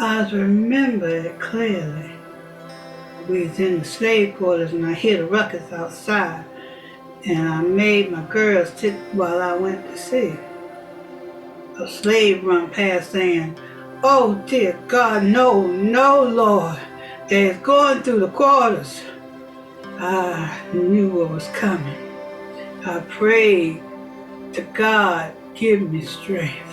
I remember it clearly. We was in the slave quarters and I hear the ruckus outside, and I made my girls sit while I went to see. A slave run past saying, "Oh dear God, no, no, Lord, they're going through the quarters." I knew what was coming. I prayed to God, give me strength.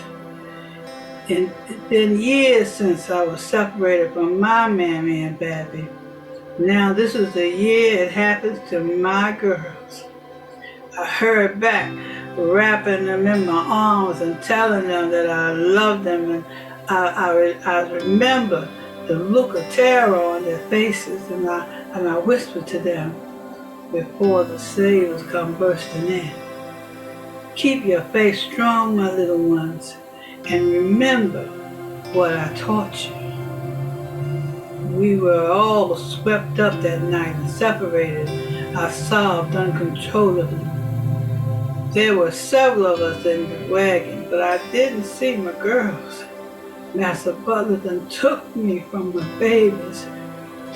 And it's been years since I was separated from my mammy and baby. Now this is the year it happens to my girls. I hurried back, wrapping them in my arms and telling them that I loved them, and I remember the look of terror on their faces, and I whispered to them before the slaves come bursting in. "Keep your faith strong, my little ones, and remember what I taught you." We were all swept up that night and separated. I sobbed uncontrollably. There were several of us in the wagon, but I didn't see my girls. Master Butler then took me from my babies.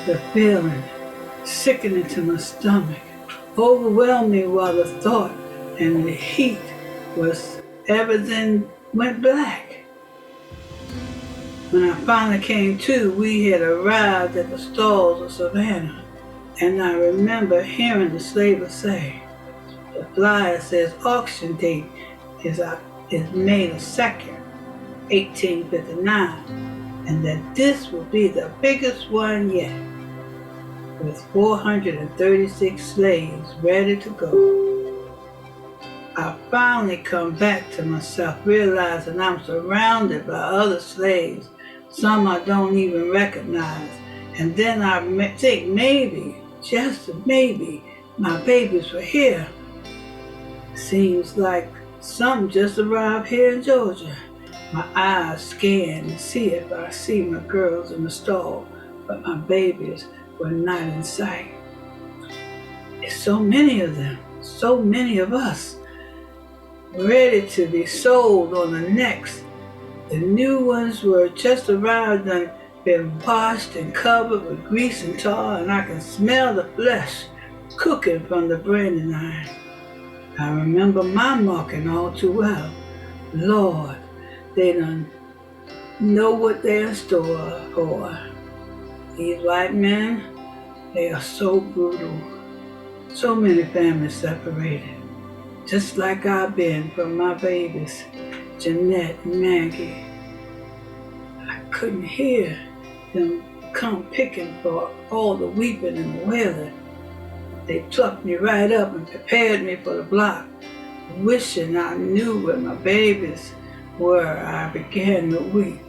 The feeling, sickening to my stomach, overwhelmed me while the thought and the heat was everything went black. When I finally came to, we had arrived at the stalls of Savannah, and I remember hearing the slaver say, the flyer says auction date is May the 2nd, 1859, and that this will be the biggest one yet, with 436 slaves ready to go. I finally come back to myself, realizing I'm surrounded by other slaves, some I don't even recognize. And then I think maybe, just maybe, my babies were here. Seems like some just arrived here in Georgia. My eyes scan to see if I see my girls in the stall, but my babies were not in sight. There's so many of them, so many of us, ready to be sold on the next. The new ones were just arrived and been washed and covered with grease and tar, and I can smell the flesh cooking from the branding iron. I remember my marking all too well. Lord, they don't know what they're in store for. These white men, they are so brutal. So many families separated, just like I've been from my babies, Jeanette and Maggie. I couldn't hear them come picking for all the weeping and the wailing. They plucked me right up and prepared me for the block. Wishing I knew where my babies were, I began to weep.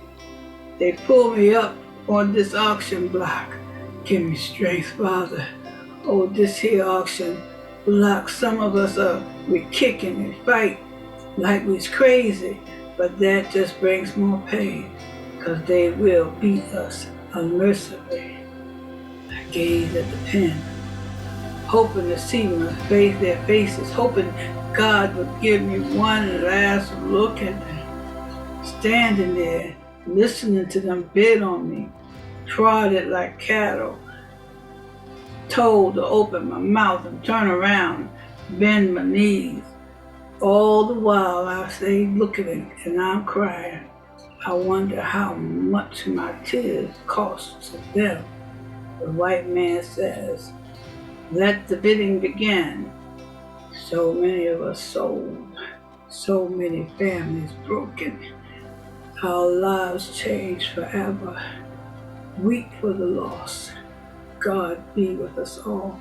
They pulled me up on this auction block. Give me strength, Father. Oh, this here auction block, some of us we kicking and fight like we's crazy, but that just brings more pain, cause they will beat us unmercifully. I gazed at the pen, hoping to see their faces, hoping God would give me one last look at them, standing there, listening to them bid on me, prodded like cattle, told to open my mouth and turn around, bend my knees. All the while I stayed looking and I'm crying. I wonder how much my tears cost to them. The white man says, let the bidding begin. So many of us sold, so many families broken. Our lives changed forever. Weep for the loss. God be with us all.